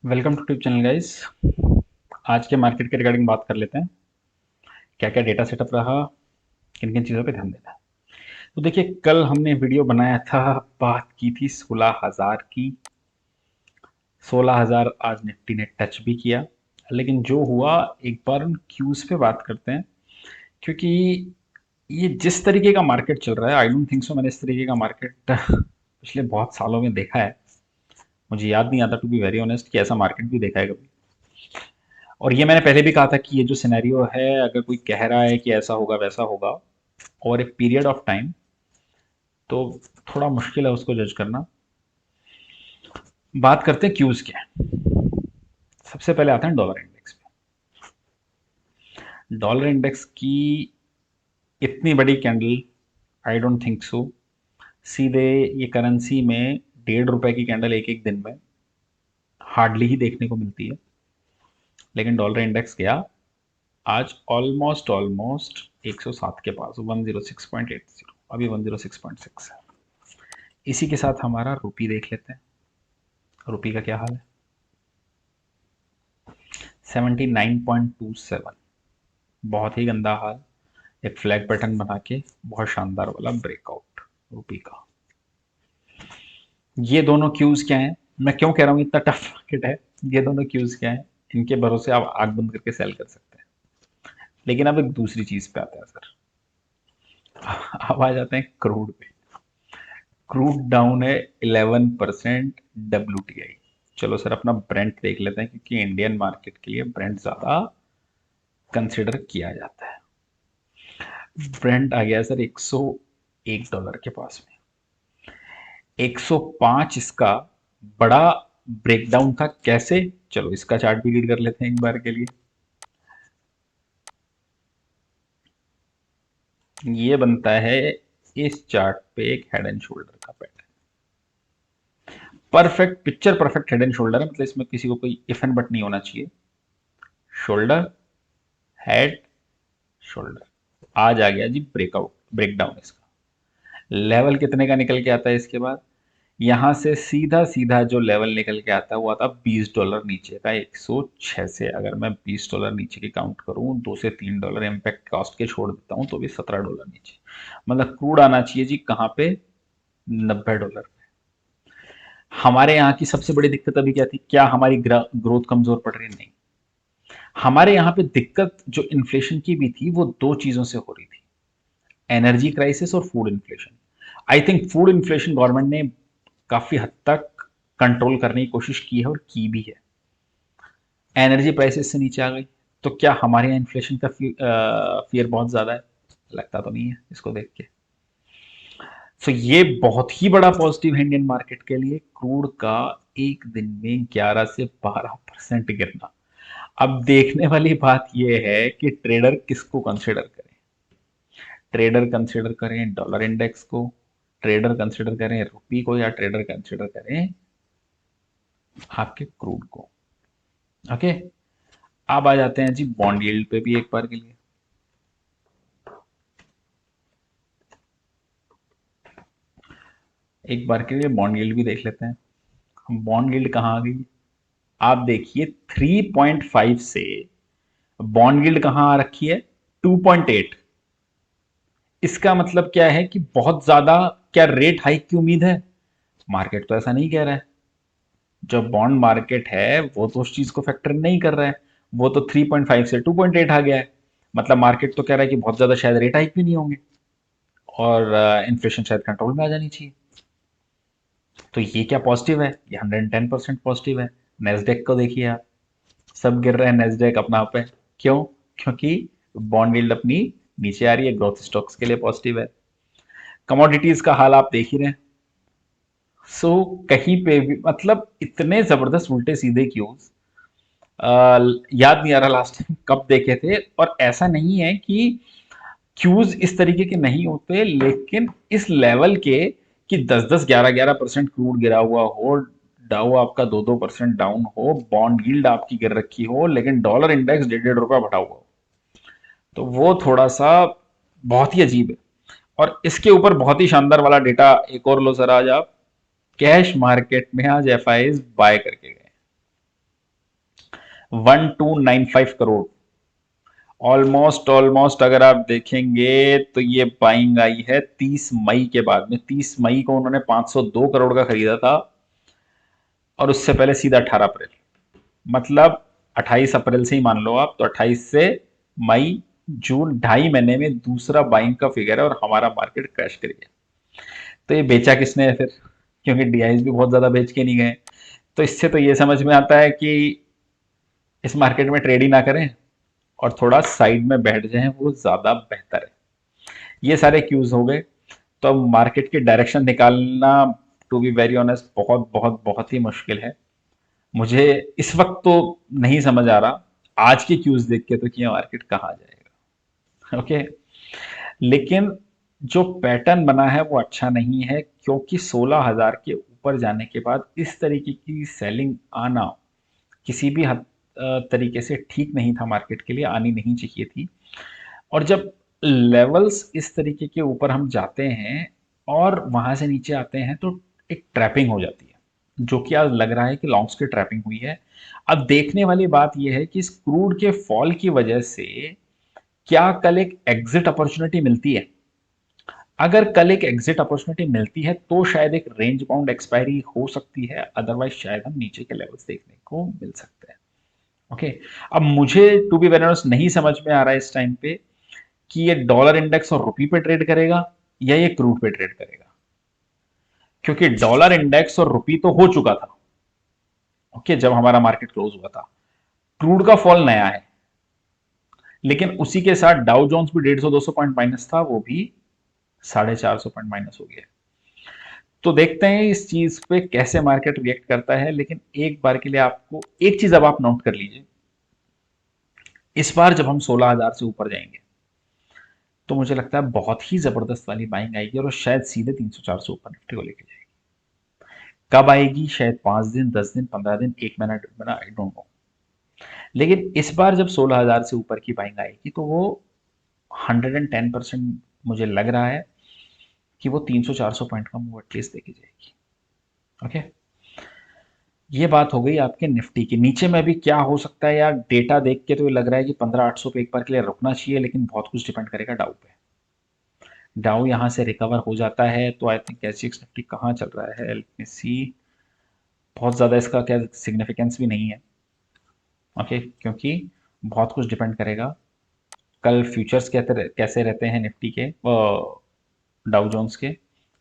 Welcome to tube channel guys. आज के market के रिगार्डिंग बात कर लेते हैं। क्या क्या डेटा सेटअप रहा, किन किन चीज़ों पे ध्यान देना है। तो देखिए, कल हमने वीडियो बनाया था, बात की थी 16,000 की। 16,000 आज निफ्टी ने टच भी किया, लेकिन जो हुआ, एक बार उन क्यूज पे बात करते हैं। क्योंकि ये जिस तरीके का मार्केट चल रहा है, आई डोंट थिंक सो मैंने इस तरीके का मार्केट पिछले बहुत सालों में देखा है। मुझे याद नहीं आता, टू बी वेरी ऑनेस्ट, कि ऐसा मार्केट भी देखा है कभी। और ये मैंने पहले भी कहा था कि ये जो सिनेरियो है, अगर कोई कह रहा है कि ऐसा होगा वैसा होगा और एक पीरियड ऑफ टाइम, तो थोड़ा मुश्किल है उसको जज करना। बात करते हैं क्यूज के। सबसे पहले आते हैं डॉलर इंडेक्स पे। डॉलर इंडेक्स की इतनी बड़ी candle, I don't think so. सीधे ये करेंसी में 1.5 रुपए की कैंडल एक एक दिन में हार्डली ही देखने को मिलती है। लेकिन डॉलर इंडेक्स गया आज ऑलमोस्ट ऑलमोस्ट 107 के पास, 106.80। अभी 106.6 है। इसी के साथ हमारा रुपी देख लेते हैं। रुपी का क्या हाल है? 79.27। बहुत ही गंदा हाल। एक फ्लैग पैटर्न बना के बहुत शानदार वाला ब्रेकआउट रुपी का। ये दोनों क्यूज क्या हैं? मैं क्यों कह रहा हूँ इतना टफ मार्केट है? ये दोनों क्यूज क्या हैं? इनके भरोसे आप आंख बंद करके सेल कर सकते हैं। लेकिन अब एक दूसरी चीज पे आते हैं सर। अब आ जाते हैं क्रूड पे। क्रूड डाउन है 11%। WTI, चलो सर अपना ब्रेंट देख लेते हैं, क्योंकि इंडियन मार्केट के लिए ब्रेंट ज्यादा कंसिडर किया जाता है। ब्रेंट आ गया सर $101 के पास में। 105 इसका बड़ा ब्रेकडाउन था। कैसे? चलो इसका चार्ट भी रीड कर लेते हैं एक बार के लिए। ये बनता है इस चार्ट पे एक हेड एंड शोल्डर का pattern. Perfect picture, perfect head and shoulder है, मतलब इसमें किसी को कोई इफ एंड बट नहीं होना चाहिए। Shoulder, head, shoulder. आज आ गया जी ब्रेकआउट, ब्रेकडाउन इसका। लेवल कितने का निकल के आता है इसके बाद? यहां से सीधा सीधा जो लेवल निकल के आता है वो आता $20 नीचे का, 106 से। अगर मैं $20 नीचे की काउंट करूं, $2 से $3 इम्पैक्ट कॉस्ट के छोड़ देता हूं, तो भी $17 नीचे। मतलब क्रूड आना चाहिए जी कहाँ पे? $90। हमारे यहाँ की सबसे बड़ी दिक्कत अभी क्या थी? क्या हमारी ग्रोथ कमजोर पड़ रही? नहीं। हमारे यहाँ पे दिक्कत जो इन्फ्लेशन की भी थी, वो दो चीजों से हो रही थी। एनर्जी क्राइसिस और food inflation. I think food inflation government ने काफी हद तक कंट्रोल करने की कोशिश की है और की भी है। एनर्जी प्राइसेस से नीचे आ गई। तो क्या हमारे यहाँ इन्फ्लेशन का फियर बहुत ज्यादा है? लगता तो नहीं है इसको देख के। सो ये बहुत ही बड़ा पॉजिटिव है इंडियन मार्केट के लिए, क्रूड का एक दिन में 11 से 12% गिरना। अब देखने वाली बात यह है कि ट्रेडर किसको कंसिडर करें। ट्रेडर कंसिडर करें डॉलर इंडेक्स को, ट्रेडर कंसिडर करें रुपी को, या ट्रेडर कंसिडर करें आपके क्रूड को। ओके। अब आ जाते हैं जी बॉन्ड यील्ड पे भी एक बार के लिए। एक बार के लिए बॉन्ड यील्ड भी देख लेते हैं। हम बॉन्ड यील्ड कहाँ आ गई? आप देखिए 3.5 से बॉन्ड यील्ड कहाँ आ रखी है? 2.8। इसका मतलब क्या है कि बहुत ज्यादा क्या रेट हाइक की उम्मीद है? मार्केट तो ऐसा नहीं कह रहा है। जो बॉन्ड मार्केट है वो तो उस चीज को फैक्टर नहीं कर रहा है। वो तो 3.5 से 2.8 आ गया है। मतलब मार्केट तो कह रहा है कि बहुत ज्यादा शायद रेट हाइक भी नहीं होंगे और इन्फ्लेशन शायद कंट्रोल में आ जानी चाहिए। तो ये क्या पॉजिटिव है? ये 110% पॉजिटिव है। नेस्डेक को देखिए आप, सब गिर रहे हैं, नेस्डेक अपना पे। क्यों? क्योंकि बॉन्ड यील्ड अपनी नीचे आ रही है। ग्रोथ स्टॉक्स के लिए पॉजिटिव है। कमोडिटीज का हाल आप देख ही रहे हैं। सो कहीं पे भी मतलब इतने जबरदस्त उल्टे सीधे क्यूज, याद नहीं आ रहा लास्ट टाइम कब देखे थे। और ऐसा नहीं है कि क्यूज इस तरीके के नहीं होते, लेकिन इस लेवल के कि 10-10, 11-11% क्रूड गिरा हुआ हो, डाउ आपका 2-2% डाउन हो, बॉन्ड यील्ड आपकी गिर रखी हो, लेकिन डॉलर इंडेक्स 1.5-1.5 रुपया बढ़ा हुआ हो, तो वो थोड़ा सा बहुत ही अजीब है। और इसके ऊपर बहुत ही शानदार वाला डेटा एक और लो सर। आज आप कैश मार्केट में आज एफ आई बाय करके गए। 1295 करोड़। ऑलमोस्ट ऑलमोस्ट अगर आप देखेंगे तो ये बाइंग आई है 30 मई के बाद में। 30 मई को उन्होंने 502 करोड़ का खरीदा था और उससे पहले सीधा 18 अप्रैल, मतलब 28 अप्रैल से ही मान लो आप, तो 28 से मई जून 2.5 महीने में दूसरा बाइंग का फिगर है और हमारा मार्केट क्रैश कर गया। तो ये बेचा किसने है फिर, क्योंकि डीआईज भी बहुत ज्यादा बेच के नहीं गए। तो इससे तो ये समझ में आता है कि इस मार्केट में ट्रेड ही ना करें और थोड़ा साइड में बैठ जाएं, वो ज्यादा बेहतर है। ये सारे क्यूज हो गए। तो अब मार्केट की डायरेक्शन निकालना, टू बी वेरी ऑनेस्ट, बहुत बहुत बहुत ही मुश्किल है। मुझे इस वक्त तो नहीं समझ आ रहा, आज के क्यूज देख के तो कि मार्केट कहाँ जाएगा। ओके, लेकिन जो पैटर्न बना है वो अच्छा नहीं है, क्योंकि 16,000 के ऊपर जाने के बाद इस तरीके की सेलिंग आना किसी भी तरीके से ठीक नहीं था, मार्केट के लिए आनी नहीं चाहिए थी। और जब लेवल्स इस तरीके के ऊपर हम जाते हैं और वहां से नीचे आते हैं तो एक ट्रैपिंग हो जाती है, जो कि आज लग रहा है कि लॉन्ग्स की ट्रैपिंग हुई है। अब देखने वाली बात यह है कि इस क्रूड के फॉल की वजह से क्या कल एक एग्जिट अपॉर्चुनिटी मिलती है। अगर कल एक एग्जिट अपॉर्चुनिटी मिलती है तो शायद एक रेंज बाउंड एक्सपायरी हो सकती है, अदरवाइज शायद हम नीचे के लेवल्स देखने को मिल सकते हैं। ओके, अब मुझे टू बी वेरी ऑनेस्ट नहीं समझ में आ रहा है इस टाइम पे कि ये डॉलर इंडेक्स और रुपी पे ट्रेड करेगा या ये क्रूड पे ट्रेड करेगा, क्योंकि डॉलर इंडेक्स और रुपी तो हो चुका था। ओके, जब हमारा मार्केट क्लोज हुआ था। क्रूड का फॉल नया है, लेकिन उसी के साथ डाउ जोन्स भी 150-200 पॉइंट माइनस था, वो भी 450 पॉइंट माइनस हो गया। तो देखते हैं इस चीज पे कैसे मार्केट रिएक्ट करता है। लेकिन एक बार के लिए आपको एक चीज अब आप नोट कर लीजिए, इस बार जब हम 16,000 से ऊपर जाएंगे तो मुझे लगता है बहुत ही जबरदस्त वाली बाइंग आएगी और शायद सीधे 300-400 ऊपर निफ्टी को लेके जाएगी। कब आएगी, शायद 5 दिन, 10 दिन, 15 दिन, 1 महीना, 1.5 महीना, आई डोंट नो। लेकिन इस बार जब 16,000 से ऊपर की बाइंग आएगी तो वो 110% मुझे लग रहा है कि वो 300-400 पॉइंट का मूव एटलीस्ट देके जाएगी। ओके, ये बात हो गई आपके निफ्टी की। नीचे में भी क्या हो सकता है यार, डेटा देख के तो ये लग रहा है कि 15,800 पे एक बार के लिए रुकना चाहिए, लेकिन बहुत कुछ डिपेंड करेगा डाउ पे। डाउ यहाँ से रिकवर हो जाता है तो आई थिंक एसजीएक्स निफ्टी कहाँ चल रहा है, लेट मी सी। बहुत ज़्यादा इसका क्या सिग्निफिकेंस भी नहीं है। ओके, क्योंकि बहुत कुछ डिपेंड करेगा कल फ्यूचर्स कैसे रहते हैं निफ्टी के, डाउ जोन्स के,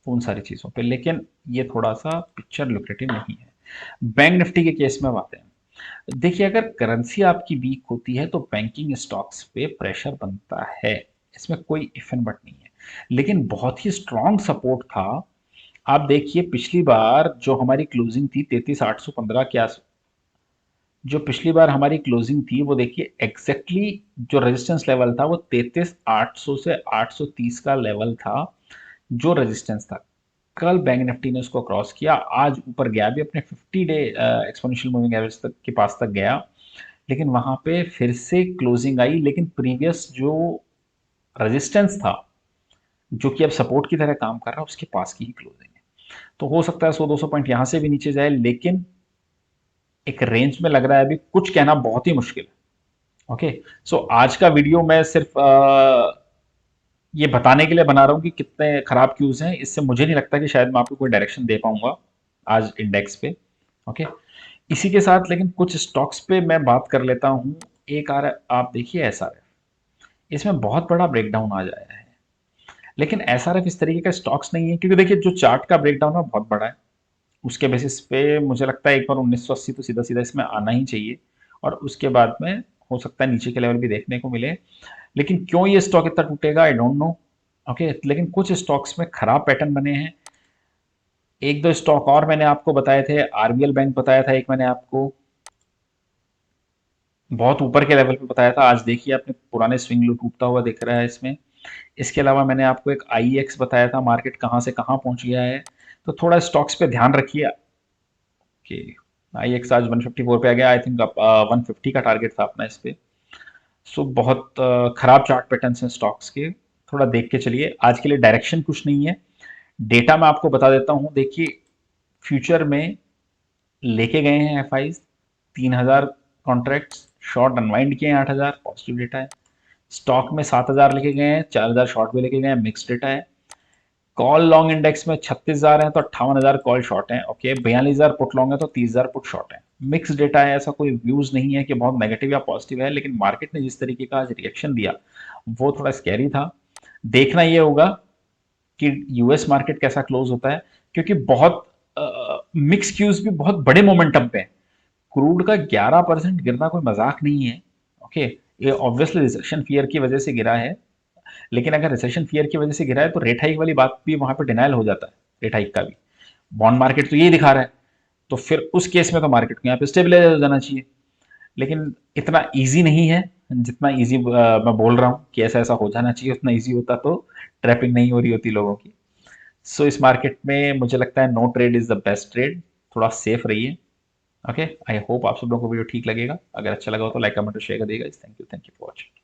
उन सारी चीज़ों पे। लेकिन ये थोड़ा सा पिक्चर लुक्रेटिव नहीं है। बैंक निफ्टी के केस में अब आते हैं। देखिए, अगर करेंसी आपकी वीक होती है तो बैंकिंग स्टॉक्स पे प्रेशर बनता है, इसमें कोई इफ एंड बट नहीं है। लेकिन बहुत ही स्ट्रांग सपोर्ट था। आप देखिए पिछली बार जो हमारी क्लोजिंग थी 33,815 के आस, जो पिछली बार हमारी क्लोजिंग थी वो देखिए एग्जैक्टली जो रेजिस्टेंस लेवल था वो 33,800 से 830 का लेवल था, जो रेजिस्टेंस था। कल बैंक निफ्टी ने उसको क्रॉस किया, आज ऊपर गया भी, अपने 50 डे एक्सपोनेंशियल मूविंग एवरेज तक के पास तक गया। लेकिन वहां पे फिर से क्लोजिंग आई, लेकिन प्रीवियस जो रेजिस्टेंस था, जो कि अब सपोर्ट की तरह काम कर रहा है, उसके पास की ही क्लोजिंग है। तो हो सकता है 100-200 पॉइंट यहां से भी नीचे जाए, लेकिन एक रेंज में लग रहा है अभी कुछ कहना बहुत ही मुश्किल है। ओके, सो आज का वीडियो मैं सिर्फ ये बताने के लिए बना रहा हूं कि कितने खराब क्यूज हैं। इससे मुझे नहीं लगता कि शायद मैं आपको कोई डायरेक्शन दे पाऊंगा आज इंडेक्स पे। ओके, इसी के साथ लेकिन कुछ स्टॉक्स पे मैं बात कर लेता हूं। एक आप देखिए एसआरएफ, इसमें बहुत बड़ा ब्रेकडाउन आ जाया है। लेकिन एसआरएफ इस तरीके का स्टॉक्स नहीं है, क्योंकि देखिए जो चार्ट का ब्रेकडाउन है बहुत बड़ा है। उसके बेसिस पे मुझे लगता है एक बार 1980 तो सीधा सीधा इसमें आना ही चाहिए, और उसके बाद में हो सकता है नीचे के लेवल भी देखने को मिले। लेकिन क्यों ये स्टॉक इतना टूटेगा, आई डोंट नो। ओके, लेकिन कुछ स्टॉक्स में खराब पैटर्न बने हैं। एक दो स्टॉक और मैंने आपको बताए थे, आरबीएल बैंक बताया था एक मैंने आपको, बहुत ऊपर के लेवल पे बताया था। आज देखिए आपने पुराने स्विंग लो टूटता हुआ दिख रहा है इसमें। इसके अलावा मैंने आपको एक आईएक्स बताया था, मार्केट कहाँ से कहाँ पहुंच गया है। तो थोड़ा स्टॉक्स पे ध्यान रखिए कि आईएक्स आज 154 पे आ गया, आई थिंक 150 का टारगेट था अपना इस पे। सो बहुत खराब चार्ट पैटर्न्स हैं स्टॉक्स के, थोड़ा देख के चलिए। आज के लिए डायरेक्शन कुछ नहीं है, डेटा मैं आपको बता देता हूं। देखिए, फ्यूचर में लेके गए हैं एफआईज 3,000 कॉन्ट्रैक्ट्स, शॉर्ट अनवाइंड किए हैं 8,000, पॉजिटिव डेटा है। स्टॉक में 7,000 लेके गए हैं, 4,000 शॉर्ट भी लेके गए हैं, मिक्स डेटा है। कॉल लॉन्ग इंडेक्स में 36,000 है तो 58,000 कॉल शॉर्ट है। ओके, 42,000 पुट लॉन्ग है तो 30,000 पुट शॉर्ट है। मिक्स डेटा है, ऐसा कोई व्यूज नहीं है कि बहुत नेगेटिव या पॉजिटिव है, लेकिन मार्केट ने जिस तरीके का आज रिएक्शन दिया वो थोड़ा स्कैरी था। देखना ये होगा कि यूएस मार्केट कैसा क्लोज होता है, क्योंकि बहुत मिक्स क्यूज भी बहुत बड़े मोमेंटम पे है। क्रूड का 11% गिरना कोई मजाक नहीं है। ओके, ये ऑब्वियसली रिसेशन फियर की वजह से गिरा है, लेकिन अगर रिसेशन फियर की वजह से गिरा है तो रेट हाइक वाली बात भी वहां पे डिनाइल हो जाता है, रेट हाइक का भी। बॉन्ड मार्केट तो यही दिखा रहा है, तो फिर उस केस में तो मार्केट को यहाँ पे स्टेबलाइज हो जाना चाहिए। लेकिन इतना ईजी नहीं है जितना ईजी मैं बोल रहा हूँ कि ऐसा ऐसा हो जाना चाहिए, उतना ईजी होता तो ट्रैपिंग नहीं हो रही होती लोगों की। सो इस मार्केट में मुझे लगता है no trade is the best trade, थोड़ा सेफ रहिए। ओके, आई होप आप सब लोगों को वीडियो ठीक लगेगा। अगर अच्छा लगा हो तो लाइक कमेंट और शेयर कर दिएगा। Thank you for watching.